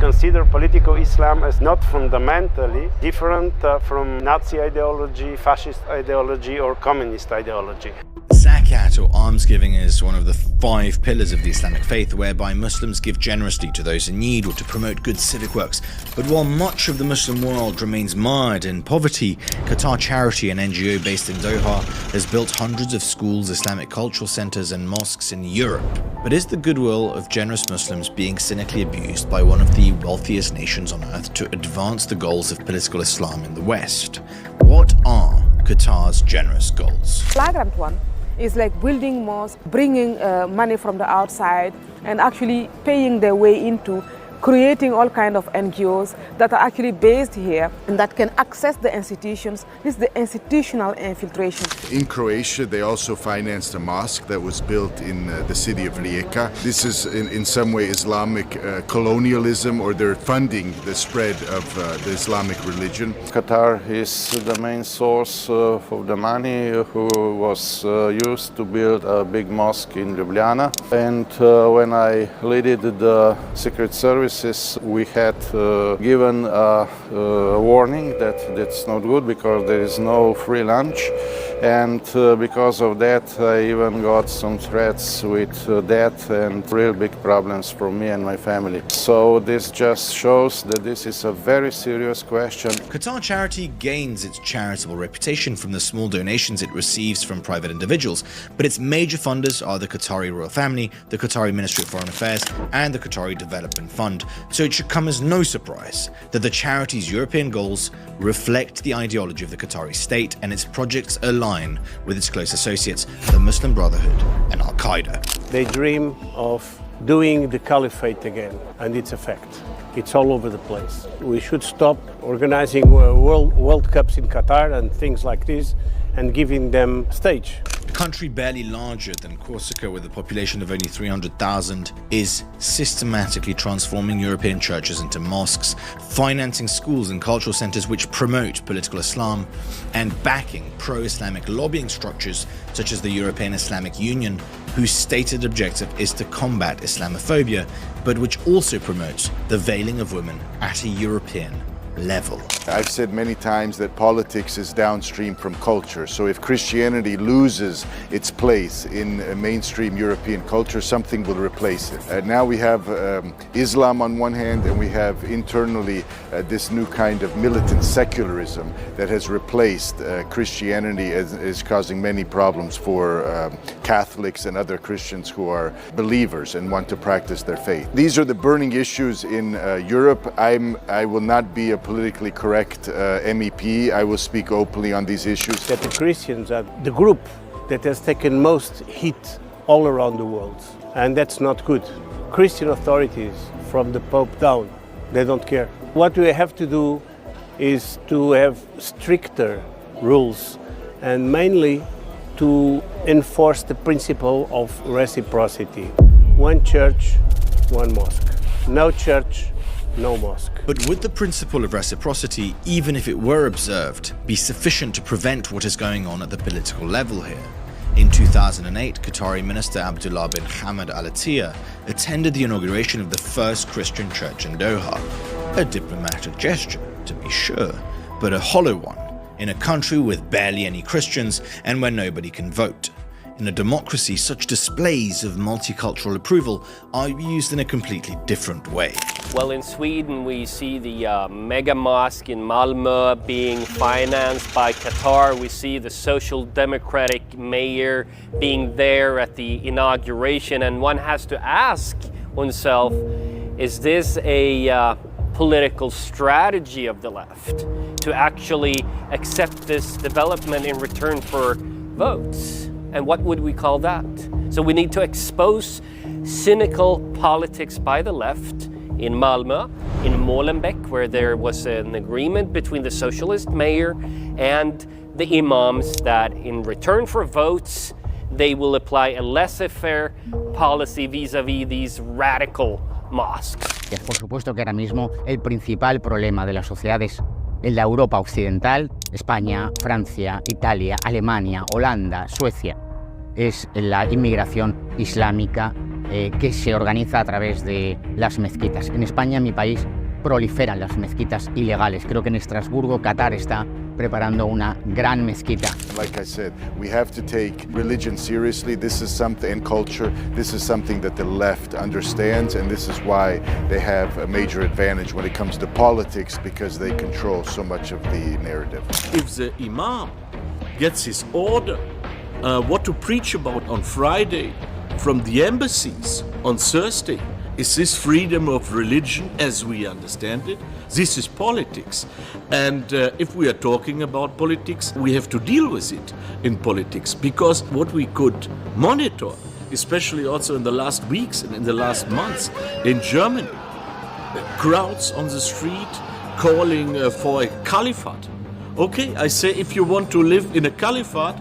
consider political Islam as not fundamentally different from Nazi ideology, fascist ideology, or communist ideology. Zakat, or almsgiving, is one of the 5 pillars of the Islamic faith, whereby Muslims give generously to those in need or to promote good civic works. But while much of the Muslim world remains mired in poverty, Qatar Charity, an NGO based in Doha, has built hundreds of schools, Islamic cultural centers and mosques in Europe. But is the goodwill of generous Muslims being cynically abused by one of the wealthiest nations on earth to advance the goals of political Islam in the West? What are Qatar's generous goals? Flagrant one is like building mosques, bringing money from the outside and actually paying their way into creating all kinds of NGOs that are actually based here and that can access the institutions. This is the institutional infiltration. In Croatia, they also financed a mosque that was built in the city of Rijeka. This is in some way Islamic colonialism, or they're funding the spread of the Islamic religion. Qatar is the main source of the money who was used to build a big mosque in Ljubljana. And when I led the secret service, we had given a warning that that's not good because there is no free lunch, and because of that I even got some threats with death and real big problems for me and my family. So this just shows that this is a very serious question. Qatar Charity gains its charitable reputation from the small donations it receives from private individuals, but its major funders are the Qatari royal family, the Qatari Ministry of Foreign Affairs, and the Qatari Development Fund. So it should come as no surprise that the charity's European goals reflect the ideology of the Qatari state, and its projects align with its close associates, the Muslim Brotherhood and Al-Qaeda. They dream of doing the caliphate again, and it's a fact. It's all over the place. We should stop organizing World Cups in Qatar and things like this and giving them stage. A country barely larger than Corsica, with a population of only 300,000, is systematically transforming European churches into mosques, financing schools and cultural centers which promote political Islam, and backing pro-Islamic lobbying structures such as the European Islamic Union, whose stated objective is to combat Islamophobia, but which also promotes the veiling of women at a European level. I've said many times that politics is downstream from culture. So if Christianity loses its place in mainstream European culture, something will replace it. Now we have Islam on one hand, and we have internally this new kind of militant secularism that has replaced Christianity, as is causing many problems for Catholics and other Christians who are believers and want to practice their faith. These are the burning issues in Europe. I will not be a politically correct MEP. I will speak openly on these issues. That the Christians are the group that has taken most hit all around the world, and that's not good. Christian authorities, from the Pope down, they don't care. What we have to do is to have stricter rules, and mainly to enforce the principle of reciprocity. One church, one mosque. No church, no mosque. But would the principle of reciprocity, even if it were observed, be sufficient to prevent what is going on at the political level here? In 2008, Qatari Minister Abdullah bin Hamad Al Attiyah attended the inauguration of the first Christian church in Doha. A diplomatic gesture, to be sure, but a hollow one, in a country with barely any Christians and where nobody can vote. In a democracy, such displays of multicultural approval are used in a completely different way. Well, in Sweden, we see the mega mosque in Malmö being financed by Qatar. We see the social democratic mayor being there at the inauguration. And one has to ask oneself, is this a political strategy of the left to actually accept this development in return for votes? And what would we call that? So we need to expose cynical politics by the left in Malmö, in Molenbeek, where there was an agreement between the socialist mayor and the imams that in return for votes, they will apply a laissez-faire policy vis-a-vis these radical mosques. Es por supuesto que ahora mismo el principal problema de las sociedades en la Europa occidental, España, Francia, Italia, Alemania, Holanda, Suecia, es la inmigración islámica que se organiza a través de las mezquitas. En España, en mi país, proliferan las mezquitas ilegales. Creo que en Estrasburgo, Qatar está preparando una gran mezquita. Like I said, we have to take religion seriously. This is something, and culture, this is something that the left understands, and this is why they have a major advantage when it comes to politics, because they control so much of the narrative. If the imam gets his order what to preach about on Friday from the embassies on Thursday, is this freedom of religion as we understand it? This is politics. And if we are talking about politics, we have to deal with it in politics, because what we could monitor, especially also in the last weeks and in the last months in Germany, crowds on the street calling for a caliphate. Okay, I say if you want to live in a caliphate,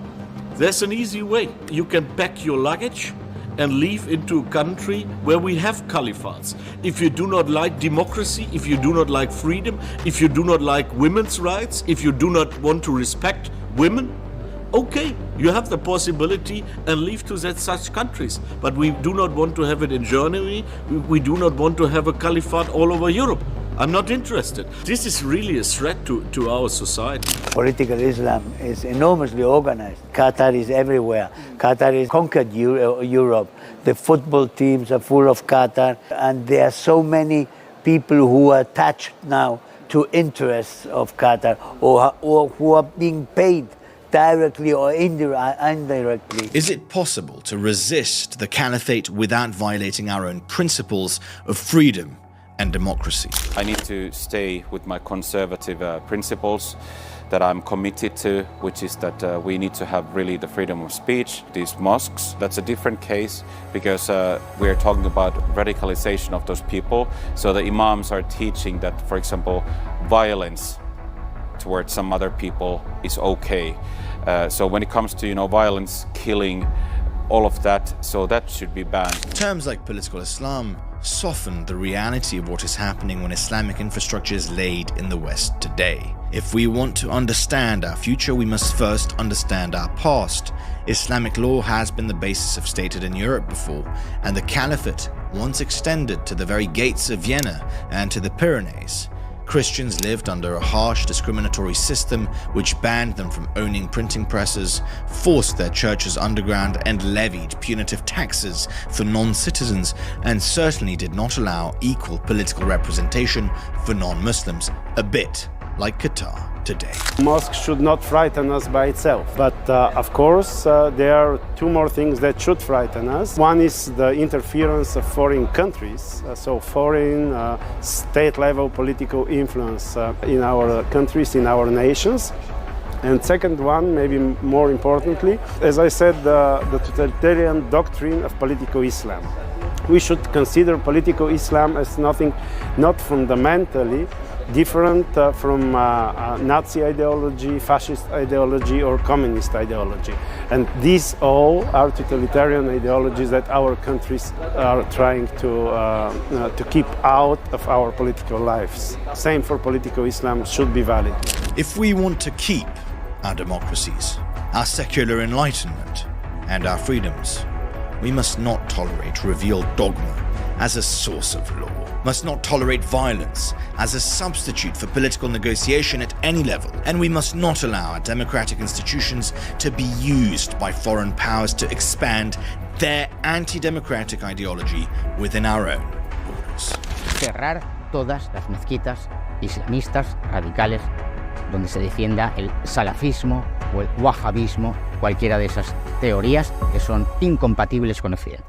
there's an easy way. You can pack your luggage and leave into a country where we have caliphates. If you do not like democracy, if you do not like freedom, if you do not like women's rights, if you do not want to respect women, okay, you have the possibility and leave to such countries. But we do not want to have it in Germany. We do not want to have a caliphate all over Europe. I'm not interested. This is really a threat to our society. Political Islam is enormously organized. Qatar is everywhere. Qatar has conquered Europe. The football teams are full of Qatar, and there are so many people who are attached now to interests of Qatar, or who are being paid directly or indirectly. Is it possible to resist the caliphate without violating our own principles of freedom and democracy? I need to stay with my conservative principles that I'm committed to, which is that we need to have really the freedom of speech. These mosques, that's a different case, because we're talking about radicalization of those people. So the imams are teaching that, for example, violence towards some other people is okay. So when it comes to, violence, killing, all of that, so that should be banned. Terms like political Islam soften the reality of what is happening when Islamic infrastructure is laid in the West today. If we want to understand our future, we must first understand our past. Islamic law has been the basis of statehood in Europe before, and the caliphate once extended to the very gates of Vienna and to the Pyrenees. Christians lived under a harsh discriminatory system which banned them from owning printing presses, forced their churches underground, and levied punitive taxes for non-citizens, and certainly did not allow equal political representation for non-Muslims, a bit like Qatar today. Mosque should not frighten us by itself, but of course there are two more things that should frighten us. One is the interference of foreign countries, so foreign state-level political influence in our countries, in our nations. And second one, maybe more importantly, as I said, the totalitarian doctrine of political Islam. We should consider political Islam as nothing, not fundamentally different from Nazi ideology, fascist ideology, or communist ideology. And these all are totalitarian ideologies that our countries are trying to keep out of our political lives. Same for political Islam should be valid. If we want to keep our democracies, our secular enlightenment, and our freedoms, we must not tolerate revealed dogma as a source of law, must not tolerate violence as a substitute for political negotiation at any level, and we must not allow our democratic institutions to be used by foreign powers to expand their anti-democratic ideology within our own borders. Cerrar todas las mezquitas islamistas radicales donde se defienda el salafismo o el wahabismo, cualquiera de esas teorías que son incompatibles con Occidente.